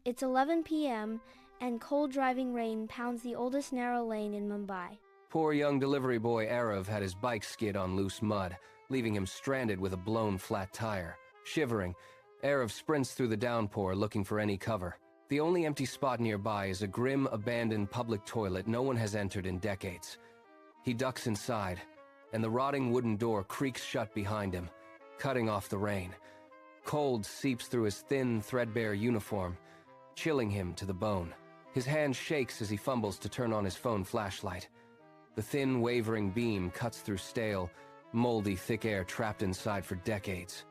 It's 11 p.m., and cold driving rain pounds the oldest narrow lane in Mumbai. Poor young delivery boy Aarav had his bike skid on loose mud, leaving him stranded with a blown flat tire. Shivering, Aarav sprints through the downpour looking for any cover. The only empty spot nearby is a grim, abandoned public toilet no one has entered in decades. He ducks inside, and the rotting wooden door creaks shut behind him, cutting off the rain. Cold seeps through his thin, threadbare uniform, chilling him to the bone. His hand shakes as he fumbles to turn on his phone flashlight. The thin, wavering beam cuts through stale, moldy, thick air trapped inside for decades.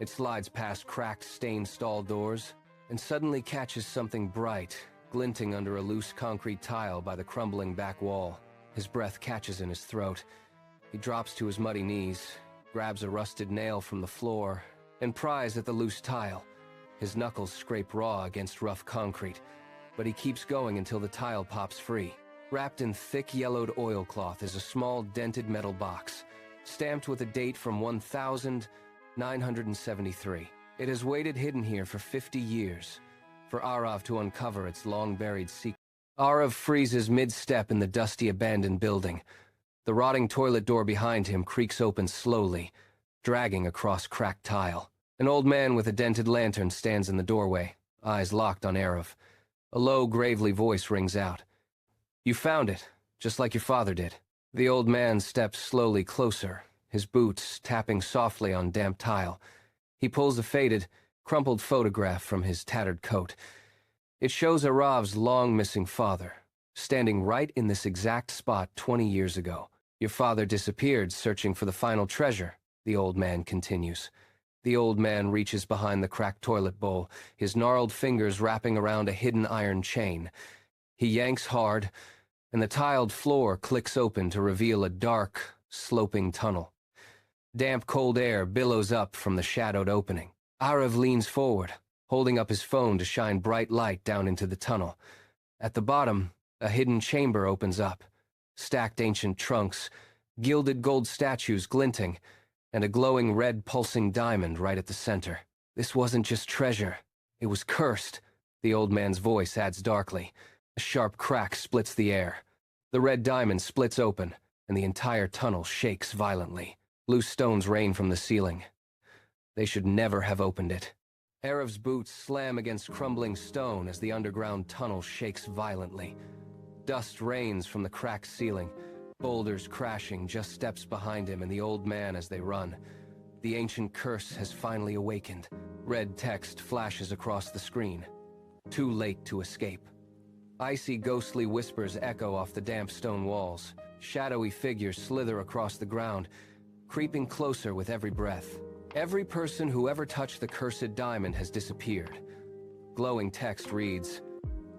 It slides past cracked, stained stall doors, and suddenly catches something bright, glinting under a loose concrete tile by the crumbling back wall. His breath catches in his throat. He drops to his muddy knees, grabs a rusted nail from the floor, and pries at the loose tile. His knuckles scrape raw against rough concrete, but he keeps going until the tile pops free. Wrapped in thick yellowed oilcloth is a small dented metal box, stamped with a date from 1973. It has waited hidden here for 50 years, for Aarav to uncover its long-buried secret. Aarav freezes mid-step in the dusty abandoned building. The rotting toilet door behind him creaks open slowly, dragging across cracked tile. An old man with a dented lantern stands in the doorway, eyes locked on Aarav. A low, gravely voice rings out. "You found it, just like your father did." The old man steps slowly closer, his boots tapping softly on damp tile. He pulls a faded, crumpled photograph from his tattered coat. It shows Aarav's long-missing father, standing right in this exact spot 20 years ago. "Your father disappeared searching for the final treasure," the old man continues. The old man reaches behind the cracked toilet bowl, his gnarled fingers wrapping around a hidden iron chain. He yanks hard, and the tiled floor clicks open to reveal a dark, sloping tunnel. Damp, cold air billows up from the shadowed opening. Aarav leans forward, holding up his phone to shine bright light down into the tunnel. At the bottom, a hidden chamber opens up. Stacked ancient trunks, gilded gold statues glinting, and a glowing red pulsing diamond right at the center. This wasn't just treasure, it was cursed, the old man's voice adds darkly. A sharp crack splits the air. The red diamond splits open, and the entire tunnel shakes violently. Loose stones rain from the ceiling. They should never have opened it. Aarav's boots slam against crumbling stone as the underground tunnel shakes violently. Dust rains from the cracked ceiling, boulders crashing just steps behind him and the old man as they run. The ancient curse has finally awakened. Red text flashes across the screen. Too late to escape. Icy, ghostly whispers echo off the damp stone walls. Shadowy figures slither across the ground, creeping closer with every breath. Every person who ever touched the cursed diamond has disappeared. Glowing text reads,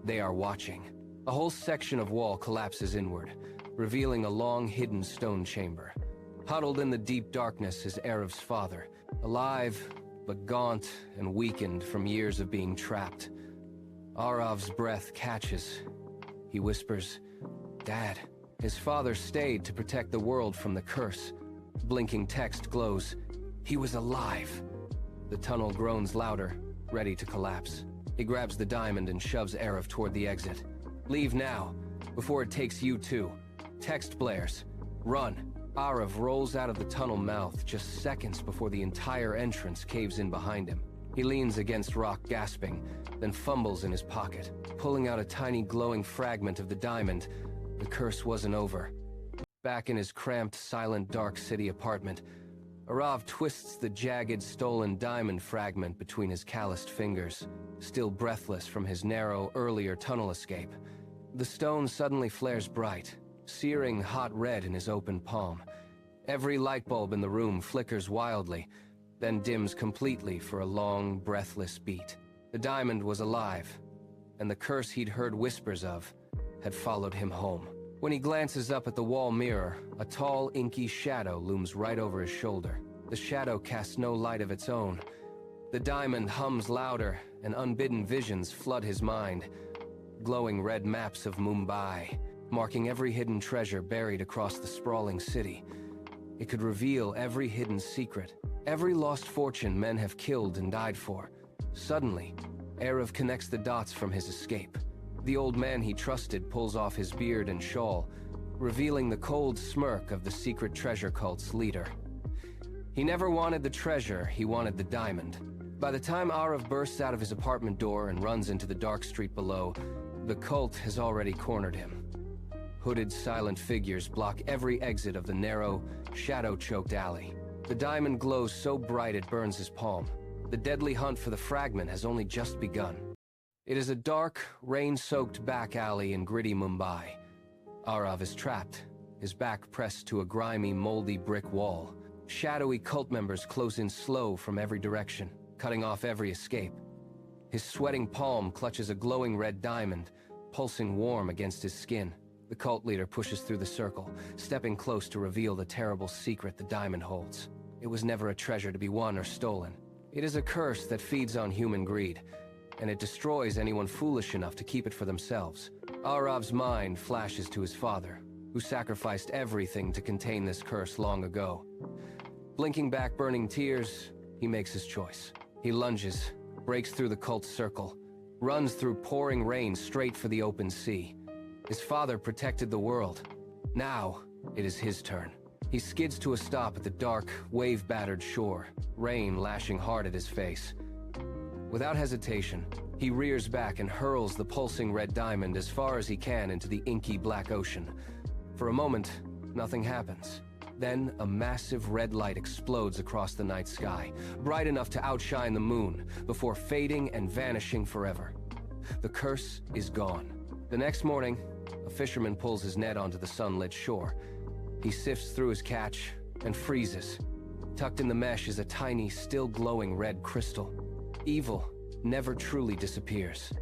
"They are watching." A whole section of wall collapses inward, revealing a long, hidden stone chamber. Huddled in the deep darkness is Aarav's father, alive, but gaunt and weakened from years of being trapped. Aarav's breath catches. He whispers, "Dad." His father stayed to protect the world from the curse. Blinking text glows. He was alive. The tunnel groans louder, ready to collapse. He grabs the diamond and shoves Aarav toward the exit. "Leave now, before it takes you too." Text blares. "Run." Aarav rolls out of the tunnel mouth just seconds before the entire entrance caves in behind him. He leans against rock gasping, then fumbles in his pocket. Pulling out a tiny glowing fragment of the diamond, the curse wasn't over. Back in his cramped, silent, dark city apartment, Aarav twists the jagged, stolen diamond fragment between his calloused fingers, still breathless from his narrow, earlier tunnel escape. The stone suddenly flares bright, searing hot red in his open palm. Every light bulb in the room flickers wildly, then dims completely for a long, breathless beat. The diamond was alive, and the curse he'd heard whispers of had followed him home. When he glances up at the wall mirror, a tall, inky shadow looms right over his shoulder. The shadow casts no light of its own. The diamond hums louder, and unbidden visions flood his mind. Glowing red maps of Mumbai, marking every hidden treasure buried across the sprawling city. It could reveal every hidden secret, every lost fortune men have killed and died for. Suddenly, Aarav connects the dots from his escape. The old man he trusted pulls off his beard and shawl, revealing the cold smirk of the secret treasure cult's leader. He never wanted the treasure, he wanted the diamond. By the time Aarav bursts out of his apartment door and runs into the dark street below, the cult has already cornered him. Hooded, silent figures block every exit of the narrow, shadow-choked alley. The diamond glows so bright it burns his palm. The deadly hunt for the fragment has only just begun. It is a dark, rain-soaked back alley in gritty Mumbai. Aarav is trapped, his back pressed to a grimy, moldy brick wall. Shadowy cult members close in slow from every direction, cutting off every escape. His sweating palm clutches a glowing red diamond, pulsing warm against his skin. The cult leader pushes through the circle, stepping close to reveal the terrible secret the diamond holds. It was never a treasure to be won or stolen. It is a curse that feeds on human greed, and it destroys anyone foolish enough to keep it for themselves. Aarav's mind flashes to his father, who sacrificed everything to contain this curse long ago. Blinking back burning tears, he makes his choice. He lunges, breaks through the cult's circle, runs through pouring rain straight for the open sea. His father protected the world. Now, it is his turn. He skids to a stop at the dark, wave-battered shore, rain lashing hard at his face. Without hesitation, he rears back and hurls the pulsing red diamond as far as he can into the inky black ocean. For a moment, nothing happens. Then, a massive red light explodes across the night sky, bright enough to outshine the moon, before fading and vanishing forever. The curse is gone. The next morning, a fisherman pulls his net onto the sunlit shore. He sifts through his catch and freezes. Tucked in the mesh is a tiny, still glowing red crystal. Evil never truly disappears.